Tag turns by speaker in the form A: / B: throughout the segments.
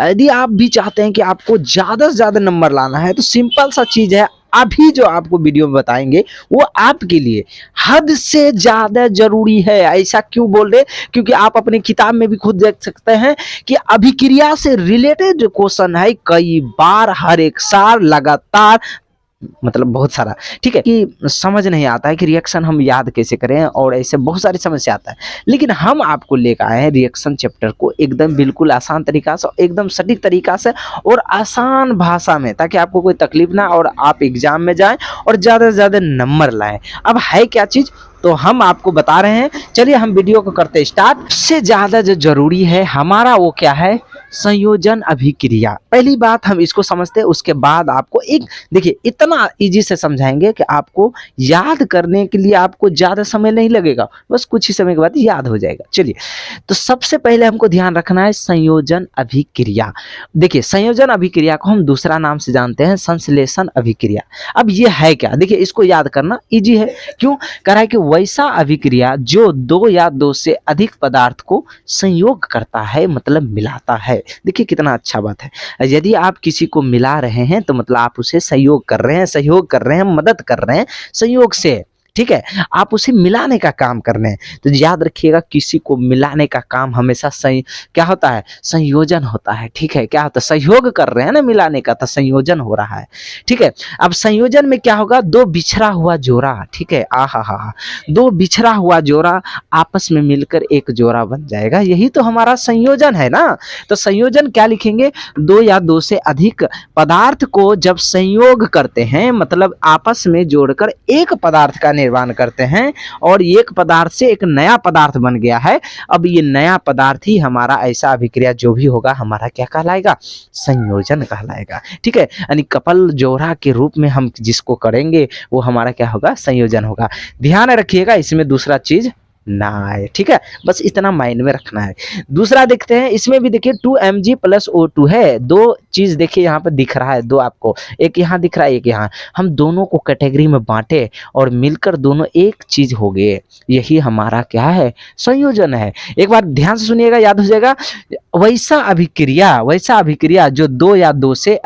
A: यदि आप भी चाहते हैं कि आपको ज़्यादा से ज़्यादा नंबर लाना है तो सिंपल सा चीज़ है, अभी जो आपको वीडियो में बताएँगे वो आपके लिए हद से ज़्यादा ज़रूरी है। ऐसा क्यों बोल रहे? क्योंकि आप अपनी किताब में भी खुद देख सकते हैं कि अभिक्रिया से रिलेटेड जो क्वेश्चन है कई बार हर एक साल लगातार मतलब बहुत सारा, ठीक है, कि समझ नहीं आता है कि रिएक्शन हम याद कैसे करें और ऐसे बहुत सारी समस्या आता है। लेकिन हम आपको लेकर आए हैं रिएक्शन चैप्टर को एकदम बिल्कुल आसान तरीका से, एकदम सटीक तरीका से और आसान भाषा में, ताकि आपको कोई तकलीफ ना और आप एग्जाम में जाएं और ज़्यादा से ज़्यादा नंबर लाएं। अब है क्या चीज़ तो हम आपको बता रहे हैं। चलिए हम वीडियो को करते स्टार्ट। सबसे ज़्यादा जो जरूरी है हमारा वो क्या है? संयोजन अभिक्रिया। पहली बात हम इसको समझते हैं, उसके बाद आपको एक, देखिए इतना इजी से समझाएंगे कि आपको याद करने के लिए आपको ज़्यादा समय नहीं लगेगा, बस कुछ ही समय के बाद याद हो जाएगा। चलिए, तो सबसे पहले हमको ध्यान रखना है संयोजन अभिक्रिया। देखिए संयोजन अभिक्रिया को हम दूसरा नाम से जानते हैं संश्लेषण अभिक्रिया। अब ये है क्या? देखिए इसको याद करना इजी है। क्यों? कह रहा है कि वैसा अभिक्रिया जो दो या दो से अधिक पदार्थ को संयोग करता है, मतलब मिलाता है। देखिए कितना अच्छा बात है। यदि आप किसी को मिला रहे हैं तो मतलब आप उसे सहयोग कर रहे हैं, सहयोग कर रहे हैं, मदद कर रहे हैं संयोग से, ठीक है, आप उसे मिलाने का काम कर रहे हैं। तो याद रखिएगा किसी को मिलाने का काम हमेशा सही क्या होता है? संयोजन होता है, ठीक है। क्या होता है? सहयोग कर रहे हैं ना मिलाने का, तो संयोजन हो रहा है, ठीक है। अब संयोजन में क्या होगा? दो बिछड़ा हुआ जोड़ा, ठीक है, आहा, दो बिछड़ा हुआ जोड़ा आपस में मिलकर एक जोड़ा बन जाएगा, यही तो हमारा संयोजन है ना। तो संयोजन क्या लिखेंगे? दो या दो से अधिक पदार्थ को जब संयोग करते हैं, मतलब आपस में जोड़कर एक पदार्थ का निर्माण करते हैं और एक पदार्थ से एक नया पदार्थ बन गया है। अब ये नया पदार्थ ही हमारा ऐसा अभिक्रिया जो भी होगा हमारा क्या कहलाएगा? संयोजन कहलाएगा, ठीक है। यानी कपल जोड़ा के रूप में हम जिसको करेंगे वो हमारा क्या होगा? संयोजन होगा। ध्यान रखिएगा इसमें दूसरा चीज ना आए, ठीक है, बस इतना माइंड में रखना है। दूसरा देखते हैं, इसमें भी देखिए 2Mg + O2 है। दो चीज देखिए यहाँ पर दिख रहा है, दो आपको, एक यहाँ दिख रहा है, एक यहाँ। हम दोनों को कैटेगरी में बांटे और मिलकर दोनों एक चीज हो गए, यही हमारा क्या है? संयोजन है। एक बार ध्यान से सुनिएगा, याद हो जाएगा। वैसा अभिक्रिया जो दो या दो से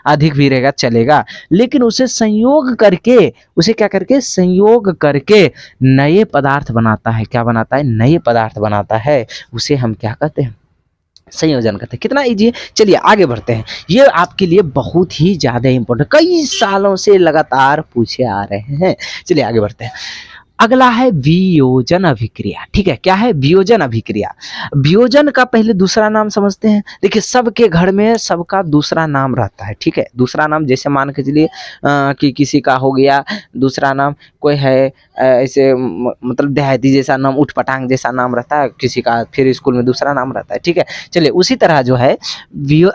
A: अधिक भी रहेगा चलेगा, लेकिन उसे संयोग करके, उसे क्या करके? संयोग करके नए पदार्थ बनाता है। क्या बनाता है? नए पदार्थ बनाता है। उसे हम क्या कहते हैं? संयोजन करते हैं। कितना इजी है। चलिए आगे बढ़ते हैं। ये आपके लिए बहुत ही ज्यादा इंपॉर्टेंट, कई सालों से लगातार पूछे आ रहे हैं। चलिए आगे बढ़ते हैं। अगला है वियोजन अभिक्रिया, ठीक है। क्या है? वियोजन अभिक्रिया। वियोजन का पहले दूसरा नाम समझते हैं। देखिए सबके घर में सबका दूसरा नाम रहता है, ठीक है। दूसरा नाम जैसे मान के चलिए कि किसी का हो गया दूसरा नाम, कोई है ऐसे मतलब देहाती जैसा नाम, उठ पटांग जैसा नाम रहता है किसी का, फिर स्कूल में दूसरा नाम रहता है, ठीक है। चलिए उसी तरह जो है वियो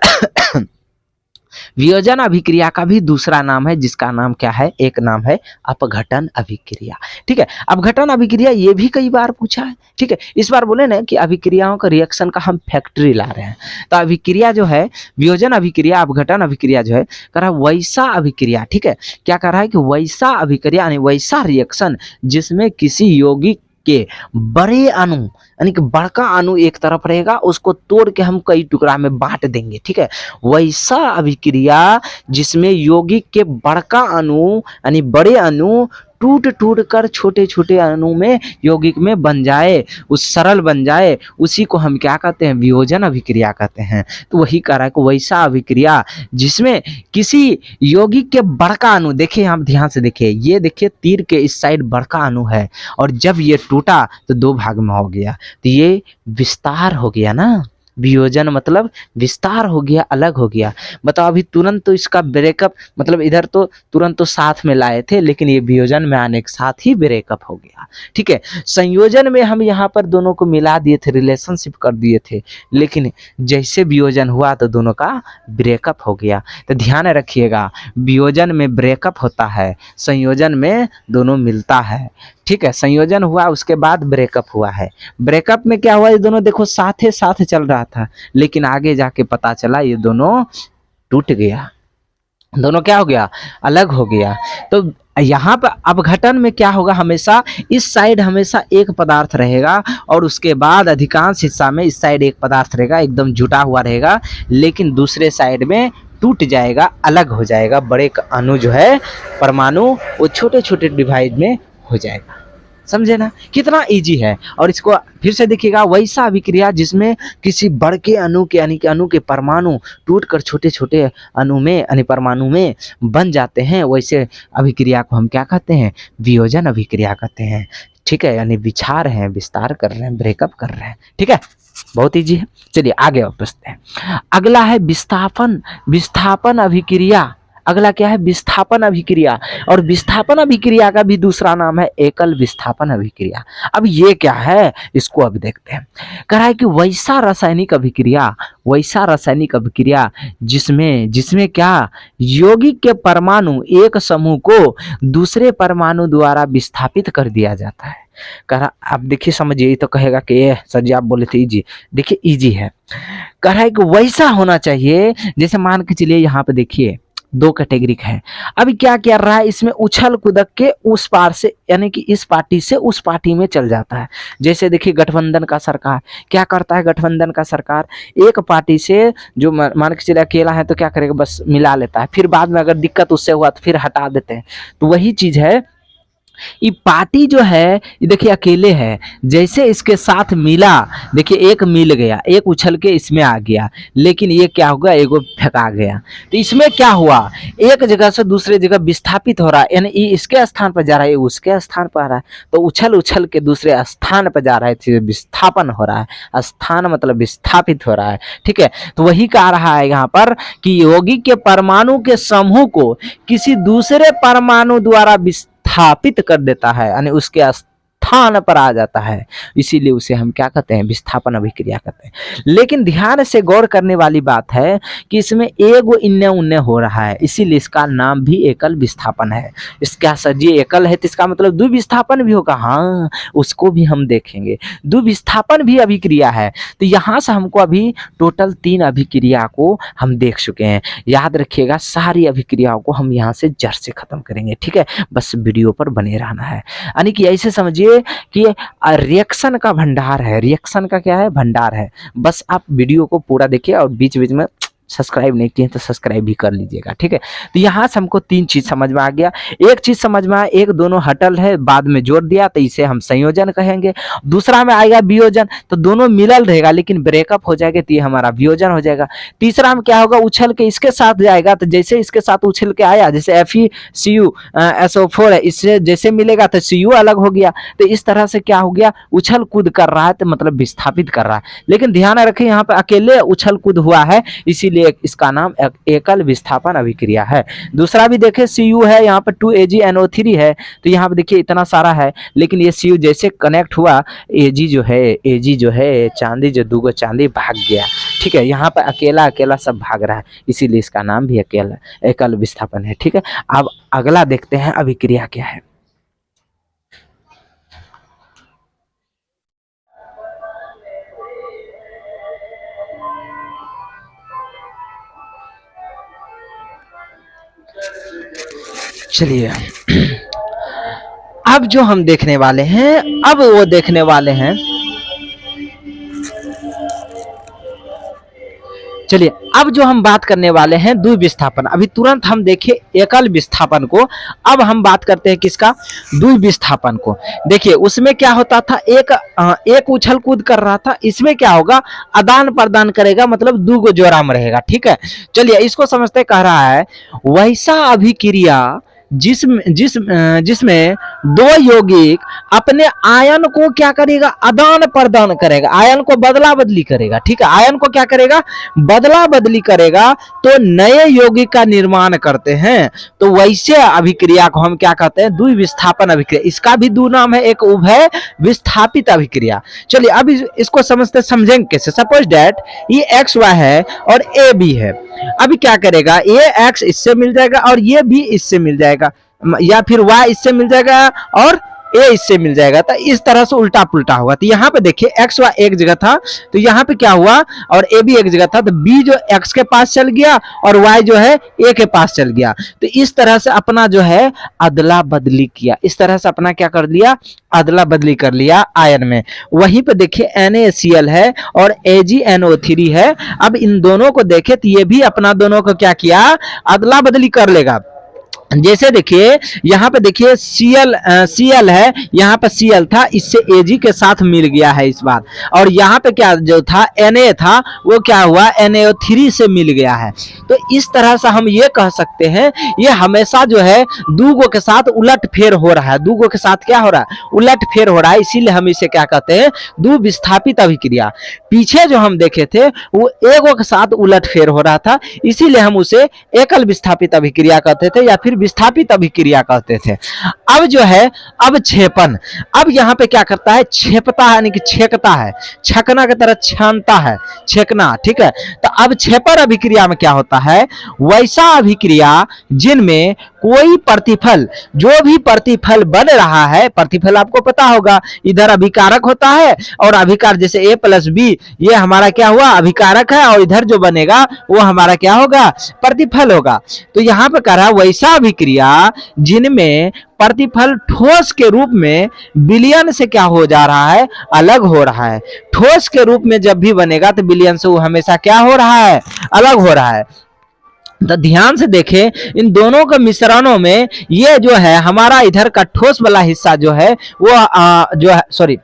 A: वियोजन अभिक्रिया का भी दूसरा नाम है, जिसका नाम क्या है? एक नाम है अपघटन अभिक्रिया, ठीक है। अपघटन अभिक्रिया ये भी कई बार पूछा है, ठीक है। इस बार बोले ना कि अभिक्रियाओं का रिएक्शन का हम फैक्ट्री ला रहे हैं। तो अभिक्रिया जो है, वियोजन अभिक्रिया, अपघटन अभिक्रिया जो है, कर रहा है वैसा अभिक्रिया, ठीक है। क्या कर रहा है कि वैसा अभिक्रिया यानी वैसा रिएक्शन जिसमें किसी यौगिक के बड़े अणु, यानी कि बड़का अणु एक तरफ रहेगा, उसको तोड़ के हम कई टुकड़ा में बांट देंगे, ठीक है। वैसा अभिक्रिया जिसमें यौगिक के बड़का अणु यानी बड़े अणु टूट टूट कर छोटे छोटे अणु में यौगिक में बन जाए, उस सरल बन जाए, उसी को हम क्या कहते हैं? वियोजन अभिक्रिया कहते हैं। तो वही कह रहा है कि वैसा अभिक्रिया जिसमें किसी यौगिक के बड़का अणु, देखिए आप ध्यान से देखिए, ये देखिए तीर के इस साइड बड़का अणु है और जब ये टूटा तो दो भाग में हो गया, तो ये विस्तार हो गया ना। वियोजन मतलब विस्तार हो गया, अलग हो गया। बताओ अभी तुरंत तो इसका ब्रेकअप, मतलब इधर तो तुरंत तो साथ में लाए थे, लेकिन ये वियोजन में आने के साथ ही ब्रेकअप हो गया, ठीक है। संयोजन में हम यहाँ पर दोनों को मिला दिए थे, रिलेशनशिप कर दिए थे, लेकिन जैसे वियोजन हुआ तो दोनों का ब्रेकअप हो गया। तो ध्यान रखिएगा, वियोजन में ब्रेकअप होता है, संयोजन में दोनों मिलता है, ठीक है। संयोजन हुआ उसके बाद ब्रेकअप हुआ है। ब्रेकअप में क्या हुआ? ये दोनों देखो साथ साथ चल रहा था, लेकिन आगे जाके पता चला ये दोनों टूट गया, दोनों क्या हो गया? अलग हो गया। तो यहाँ पर अपघटन में क्या होगा, हमेशा इस साइड हमेशा एक पदार्थ रहेगा और उसके बाद अधिकांश हिस्सा में इस साइड एक पदार्थ रहेगा, एकदम जुटा हुआ रहेगा, लेकिन दूसरे साइड में टूट जाएगा, अलग हो जाएगा, बड़े अणु जो है परमाणु वो छोटे छोटे डिवाइड में हो जाएगा। समझे ना, कितना इजी है। और इसको फिर से देखिएगा, वैसा अभिक्रिया जिसमें किसी बड़ के अणु के यानी कि अणु के परमाणु टूटकर छोटे छोटे अणु में यानी परमाणु में बन जाते हैं, वैसे अभिक्रिया को हम क्या कहते हैं, वियोजन अभिक्रिया कहते हैं। ठीक है, यानी विचार रहे हैं, विस्तार कर रहे हैं, ब्रेकअप कर रहे हैं। ठीक है, बहुत इजी है। चलिए आगे बढ़ते हैं। अगला है विस्थापन, विस्थापन अभिक्रिया। अगला क्या है, विस्थापन अभिक्रिया। और विस्थापन अभिक्रिया का भी दूसरा नाम है एकल विस्थापन अभिक्रिया। अब ये क्या है, इसको अब देखते हैं। कह रहा है कि वैसा रासायनिक अभिक्रिया, वैसा रासायनिक अभिक्रिया जिसमें क्या, यौगिक के परमाणु एक समूह को दूसरे परमाणु द्वारा विस्थापित कर दिया जाता है। कह रहा, अब देखिए समझिए, तो कहेगा कि ये सर जी आप बोले थे इजी, देखिए इजी है। कह रहा है कि वैसा होना चाहिए, जैसे मान के चलिए यहाँ पे देखिए दो कैटेगरी है। अभी क्या कर रहा है, इसमें उछल कूदक के उस पार से यानी कि इस पार्टी से उस पार्टी में चल जाता है। जैसे देखिए गठबंधन का सरकार क्या करता है, गठबंधन का सरकार एक पार्टी से जो मान के चलिए अकेला है तो क्या करेगा, बस मिला लेता है, फिर बाद में अगर दिक्कत उससे हुआ तो फिर हटा देते हैं। तो वही चीज है, ये पार्टी जो है ये देखिए अकेले है, जैसे इसके साथ मिला, देखिए एक मिल गया, एक उछल के इसमें आ गया, लेकिन ये क्या होगा, एगो फेंका गया। तो इसमें क्या हुआ, एक जगह से दूसरे जगह विस्थापित हो रहा है, यानी ये इसके स्थान पर जा रहा है, ये उसके स्थान पर आ रहा है, तो उछल उछल के दूसरे स्थान पर जा रहा है, तो विस्थापन हो रहा है। स्थान मतलब विस्थापित हो रहा है। ठीक है, तो वही कहा रहा है यहाँ पर कि यौगिक के परमाणु के समूह को किसी दूसरे परमाणु द्वारा स्थापित कर देता है, यानी उसके स्थान पर आ जाता है, इसीलिए उसे हम क्या कहते हैं, विस्थापन अभिक्रिया कहते हैं। लेकिन ध्यान से गौर करने वाली बात है कि इसमें एगो इन्ने उन्ने हो रहा है, इसीलिए इसका नाम भी एकल विस्थापन है। इसका सर जी एकल है तो इसका मतलब द्विविस्थापन भी होगा, हाँ उसको भी हम देखेंगे। द्विविस्थापन भी अभिक्रिया है। तो यहाँ से हमको अभी टोटल 3 अभिक्रिया को हम देख चुके हैं। याद रखिएगा, सारी अभिक्रियाओं को हम यहाँ से जड़ से खत्म करेंगे। ठीक है, बस वीडियो पर बने रहना है। यानी कि ऐसे समझिए कि रिएक्शन का भंडार है, रिएक्शन का क्या है, भंडार है। बस आप वीडियो को पूरा देखिए और बीच बीच में सब्सक्राइब नहीं किए तो सब्सक्राइब भी कर लीजिएगा। ठीक है, तो यहाँ से हमको 3 चीज समझ में आ गया। एक चीज समझ में आया, एक दोनों हटल है बाद में जोड़ दिया तो इसे हम संयोजन कहेंगे। दूसरा में आएगा वियोजन, तो दोनों मिलल रहेगा लेकिन ब्रेकअप हो जाएगा तो ये हमारा वियोजन हो जाएगा। तीसरा में क्या होगा, उछल के इसके साथ जाएगा, तो जैसे इसके साथ उछल के आया, जैसे FeCuSO4 है, इससे जैसे मिलेगा तो Cu अलग हो गया, तो इस तरह से क्या हो गया, उछल कूद कर रहा है तो मतलब विस्थापित कर रहा है। लेकिन ध्यान रखें यहाँ पे अकेले उछल कूद हुआ है, इसीलिए इसका नाम एकल विस्थापन अभिक्रिया है। दूसरा भी देखें Cu है, यहाँ पर 2AgNO3 है, तो यहाँ पे देखिए इतना सारा है, लेकिन ये Cu जैसे कनेक्ट हुआ, Ag जो है चांदी, जो 2 चांदी भाग गया। ठीक है, यहाँ पर अकेला अकेला सब भाग रहा है, इसीलिए इसका नाम भी अकेला एकल विस्थापन है। ठीक है, अब अगला देखते हैं अभिक्रिया क्या है। चलिए अब जो हम देखने वाले हैं, अब वो देखने वाले हैं, चलिए अब जो हम बात करने वाले हैं द्विविस्थापन। अभी तुरंत हम देखें एकल विस्थापन को, अब हम बात करते हैं किसका, द्विविस्थापन को। देखिए उसमें क्या होता था, एक उछल कूद कर रहा था, इसमें क्या होगा, आदान प्रदान करेगा, मतलब 2 जोड़ा में रहेगा। ठीक है, चलिए इसको समझते। कह रहा है वैसा अभिक्रिया जिसमें 2 यौगिक अपने आयन को क्या करेगा, आदान प्रदान करेगा, आयन को बदला बदली करेगा। ठीक है, आयन को क्या करेगा, बदला बदली करेगा, तो नए यौगिक का निर्माण करते हैं। तो वैसे अभिक्रिया को हम क्या कहते हैं, द्विविस्थापन अभिक्रिया। इसका भी 2 नाम है, एक उभय विस्थापित अभिक्रिया। चलिए अब इसको समझेंगे कैसे। सपोज दैट ये XY है और AB है। अभी क्या करेगा, ये X इससे मिल जाएगा और ये भी इससे मिल जाएगा, या फिर Y इससे मिल जाएगा और ए इससे मिल जाएगा, तो इस तरह से उल्टा पुल्टा होगा। तो यहाँ पे देखिए एक्स वाई एक जगह था, तो यहाँ पे क्या हुआ, और ए भी एक जगह था, तो बी जो एक्स के पास चल गया और वाई जो है ए के पास चल गया। तो इस तरह से अपना जो है अदला बदली किया, इस तरह से अपना क्या कर लिया, अदला बदली कर लिया आयन में। वहीं पे देखिए NaCl है और AgNO3 है। अब इन दोनों को देखे तो ये भी अपना दोनों को क्या किया, अदला बदली कर लेगा। जैसे देखिए यहाँ पे देखिए Cl है, यहाँ पे Cl था, इससे Ag के साथ मिल गया है इस बार, और यहाँ पे क्या जो था Na था वो क्या हुआ, NaO3 से मिल गया है। तो इस तरह से हम ये कह सकते हैं ये हमेशा जो है दूगो के साथ उलट फेर हो रहा है, दूगो के साथ क्या हो रहा है, उलट फेर हो रहा है, इसीलिए हम इसे क्या कहते हैं, द्वि विस्थापित अभिक्रिया। पीछे जो हम देखे थे वो एगो के साथ उलट फेर हो रहा था, इसीलिए हम उसे एकल विस्थापित अभिक्रिया कहते थे या फिर विस्थापित अभिक्रिया कहते थे। अब जो है अब छेपन, अब यहाँ पे क्या करता है, छेपता है, यानी कि छेकता है, छकना की तरह छानता है, छेकना, ठीक है। तो अब छेपर अभिक्रिया में क्या होता है, वैसा अभिक्रिया जिनमें कोई प्रतिफल, जो भी प्रतिफल बन रहा है, प्रतिफल आपको पता होगा इधर अभिकारक होता है, और अभिकार जैसे A प्लस बी ये हमारा क्या हुआ, अभिकारक है, और इधर जो बनेगा वो हमारा क्या होगा, प्रतिफल होगा। तो यहाँ पे कह रहा है वैसा अभिक्रिया जिनमें प्रतिफल ठोस के रूप में विलयन से क्या हो जा रहा है, अलग हो रहा है। ठोस के रूप में जब भी बनेगा तो विलयन से वो हमेशा क्या हो रहा है, अलग हो रहा है। तो ध्यान से देखें इन दोनों के मिश्रणों में ये जो है हमारा इधर का ठोस वाला हिस्सा जो है वो जो है सॉरी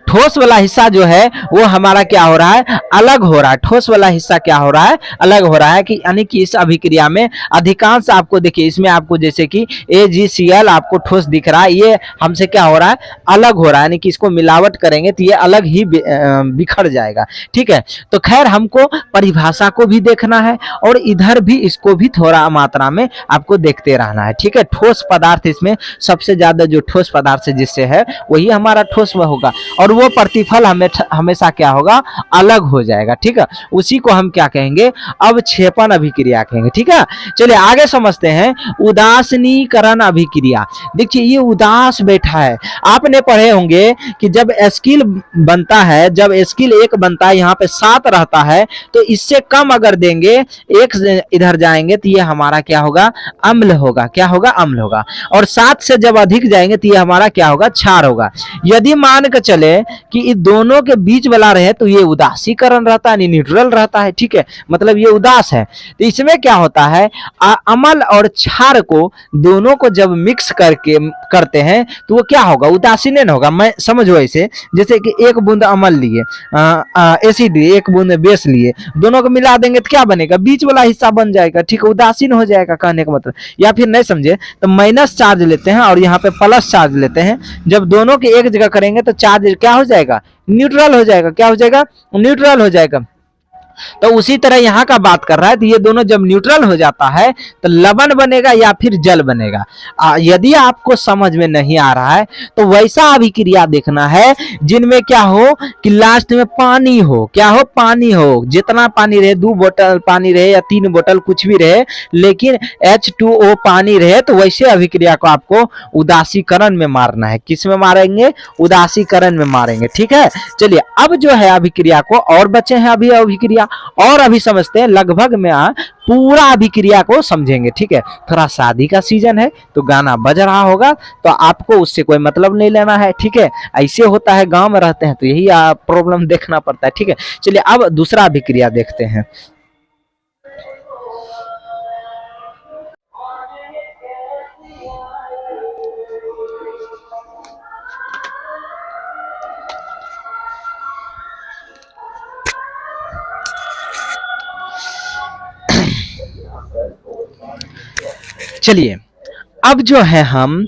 A: ठोस वाला हिस्सा जो है वो हमारा क्या हो रहा है, अलग हो रहा है। ठोस वाला हिस्सा क्या हो रहा है, अलग हो रहा है, कि यानी कि इस अभिक्रिया में अधिकांश आपको देखिए इसमें आपको जैसे कि AgCl आपको ठोस दिख रहा है, ये हमसे क्या हो रहा है, अलग हो रहा है, यानी कि इसको मिलावट करेंगे तो ये अलग ही बिखर जाएगा, ठीक है। तो खैर हमको परिभाषा को भी देखना है और इधर भी इसको भी थोड़ा मात्रा में आपको देखते रहना है, ठीक है। ठोस पदार्थ इसमें सबसे ज्यादा जो ठोस पदार्थ जिससे है वही हमारा ठोस में होगा, और वो प्रतिफल हमेशा क्या होगा, अलग हो जाएगा, ठीक है। उसी को हम क्या कहेंगे, अवक्षेपण अभिक्रिया कहेंगे, ठीक है। चलिए आगे समझते हैं उदासीनीकरण अभिक्रिया। देखिए ये उदास बैठा है, आपने पढ़े होंगे कि जब एस्किल बनता है, जब एस्किल 1 बनता है यहाँ पे 7 रहता है, तो इससे कम अगर देंगे, एक इधर जाएंगे तो ये हमारा क्या होगा, अम्ल होगा, क्या होगा, अम्ल होगा। और 7 से जब अधिक जाएंगे तो ये हमारा क्या होगा, क्षार होगा। यदि मान के चले कि इन दोनों के बीच वाला रहे तो ये उदासीकरण रहता है, न्यूट्रल रहता है, ठीक है, मतलब ये उदास है। तो इसमें क्या होता है, अम्ल और क्षार को दोनों को जब मिक्स करते हैं तो वो क्या होगा, उदासीन होगा। मैं समझो ऐसे, जैसे कि एक बूंद अम्ल लिए, एसिड लिए, एक बूंद बेस लिए, दोनों को मिला देंगे तो क्या बनेगा, बीच वाला हिस्सा बन जाएगा, ठीक है, उदासीन हो जाएगा कहने का मतलब। या फिर नहीं समझे तो माइनस चार्ज लेते हैं और यहाँ पे प्लस चार्ज लेते हैं, जब दोनों के एक जगह करेंगे तो चार्ज क्या हो जाएगा, न्यूट्रल हो जाएगा, क्या हो जाएगा, न्यूट्रल हो जाएगा। तो उसी तरह यहाँ का बात कर रहा है, तो ये दोनों जब न्यूट्रल हो जाता है तो लवण बनेगा या फिर जल बनेगा। यदि आपको समझ में नहीं आ रहा है तो वैसा अभिक्रिया देखना है जिनमें क्या हो कि लास्ट में पानी हो, क्या हो, पानी हो, जितना पानी रहे, 2 बोतल पानी रहे या 3 बोतल कुछ भी रहे, लेकिन H2O पानी रहे, तो वैसे अभिक्रिया को आपको उदासीकरण में मारना है। किस में मारेंगे, उदासीकरण में मारेंगे, ठीक है। चलिए अब जो है अभिक्रिया को और बचे हैं अभी अभिक्रिया, और अभी समझते हैं लगभग में पूरा अभिक्रिया को समझेंगे, ठीक है। थोड़ा शादी का सीजन है तो गाना बज रहा होगा, तो आपको उससे कोई मतलब नहीं लेना है, ठीक है। ऐसे होता है, गांव में रहते हैं तो यही प्रॉब्लम देखना पड़ता है, ठीक है। चलिए अब दूसरा अभिक्रिया देखते हैं। चलिए अब जो है हम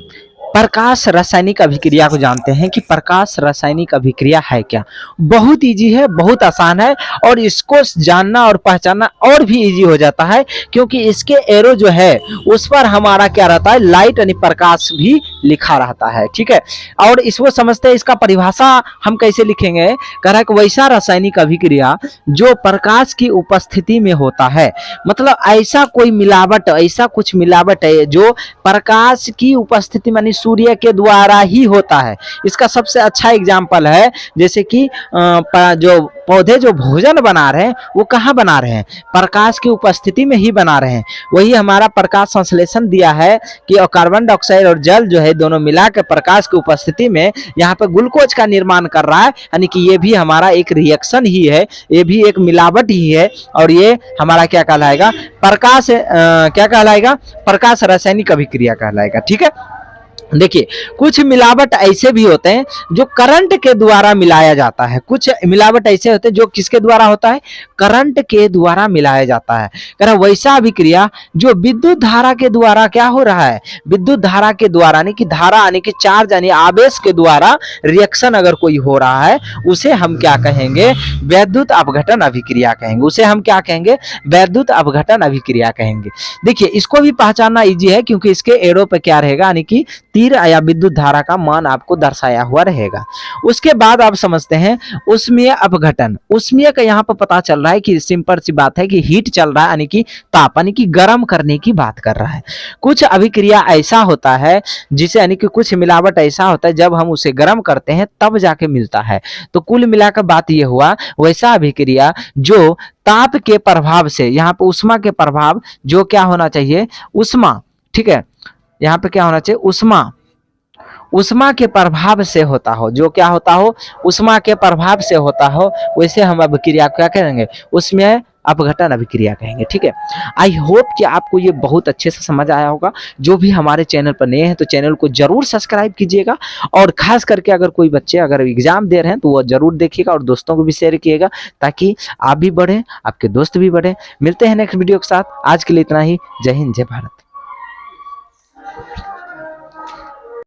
A: प्रकाश रासायनिक अभिक्रिया को जानते हैं कि प्रकाश रासायनिक अभिक्रिया है क्या। बहुत इजी है, बहुत आसान है, और इसको जानना और पहचानना और भी इजी हो जाता है, क्योंकि इसके एरो जो है उस पर हमारा क्या रहता है, लाइट यानी प्रकाश भी लिखा रहता है, ठीक है। और इसको समझते हैं, इसका परिभाषा हम कैसे लिखेंगे। कह रहा है कि वैसा रासायनिक अभिक्रिया जो प्रकाश की उपस्थिति में होता है, मतलब ऐसा कोई मिलावट, ऐसा कुछ मिलावट है जो प्रकाश की उपस्थिति मानी सूर्य के द्वारा ही होता है। इसका सबसे अच्छा एग्जाम्पल है जैसे कि जो पौधे जो भोजन बना रहे हैं वो कहाँ बना रहे हैं, प्रकाश की उपस्थिति में ही बना रहे हैं। वही हमारा प्रकाश संश्लेषण दिया है कि कार्बन डाइऑक्साइड और जल जो है दोनों मिलाकर प्रकाश की उपस्थिति में यहाँ पे ग्लूकोज का निर्माण कर रहा है, यानी कि ये भी हमारा एक रिएक्शन ही है, ये भी एक मिलावट ही है। और ये हमारा क्या कहलाएगा, प्रकाश क्या कहलाएगा, प्रकाश रासायनिक अभिक्रिया कहलाएगा, ठीक है। देखिए कुछ मिलावट ऐसे भी होते हैं जो करंट के द्वारा मिलाया जाता है, कुछ मिलावट ऐसे होते हैं जो किसके द्वारा होता है, करंट के द्वारा मिलाया जाता है। कह रहा वैसा अभिक्रिया जो विद्युत धारा के द्वारा क्या हो रहा है, विद्युत धारा के द्वारा यानी कि धारा यानी कि चार्ज यानी आवेश के द्वारा रिएक्शन अगर कोई हो रहा है उसे हम क्या कहेंगे, वैद्युत अपघटन अभिक्रिया कहेंगे। उसे हम क्या कहेंगे, वैद्युत अपघटन अभिक्रिया कहेंगे। देखिए इसको भी पहचानना इजी है क्योंकि इसके एरो पे क्या रहेगा, यानी कि तीर या विद्युत धारा का मान आपको दर्शाया हुआ रहेगा। उसके बाद आप समझते हैं उष्मीय अपघटन। उष्मीय का यहाँ पर पता चल रहा है कि सिंपल सी बात है कि हीट चल रहा है, यानी कि ताप यानी कि गर्म करने की बात कर रहा है। कुछ अभिक्रिया ऐसा होता है जिसे यानी कि कुछ मिलावट ऐसा होता है जब हम उसे गर्म करते हैं तब जाके मिलता है। तो कुल मिलाकर बात यह हुआ वैसा अभिक्रिया जो ताप के प्रभाव से, यहाँ पे उष्मा के प्रभाव जो क्या होना चाहिए, उष्मा, ठीक है, यहाँ पे क्या होना चाहिए, उष्मा, उष्मा के प्रभाव से होता हो, जो क्या होता हो, उष्मा के प्रभाव से होता हो, वैसे हम अभिक्रिया क्या कहेंगे, उसमें अपघटन अभिक्रिया कहेंगे, ठीक है। आई होप कि आपको ये बहुत अच्छे से समझ आया होगा। जो भी हमारे चैनल पर नए हैं तो चैनल को जरूर सब्सक्राइब कीजिएगा, और खास करके अगर कोई बच्चे अगर एग्जाम दे रहे हैं तो वो जरूर देखिएगा और दोस्तों को भी शेयर किएगा ताकि आप भी बढ़े, आपके दोस्त भी बढ़े। मिलते हैं नेक्स्ट वीडियो के साथ, आज के लिए इतना ही। जय हिंद, जय भारत।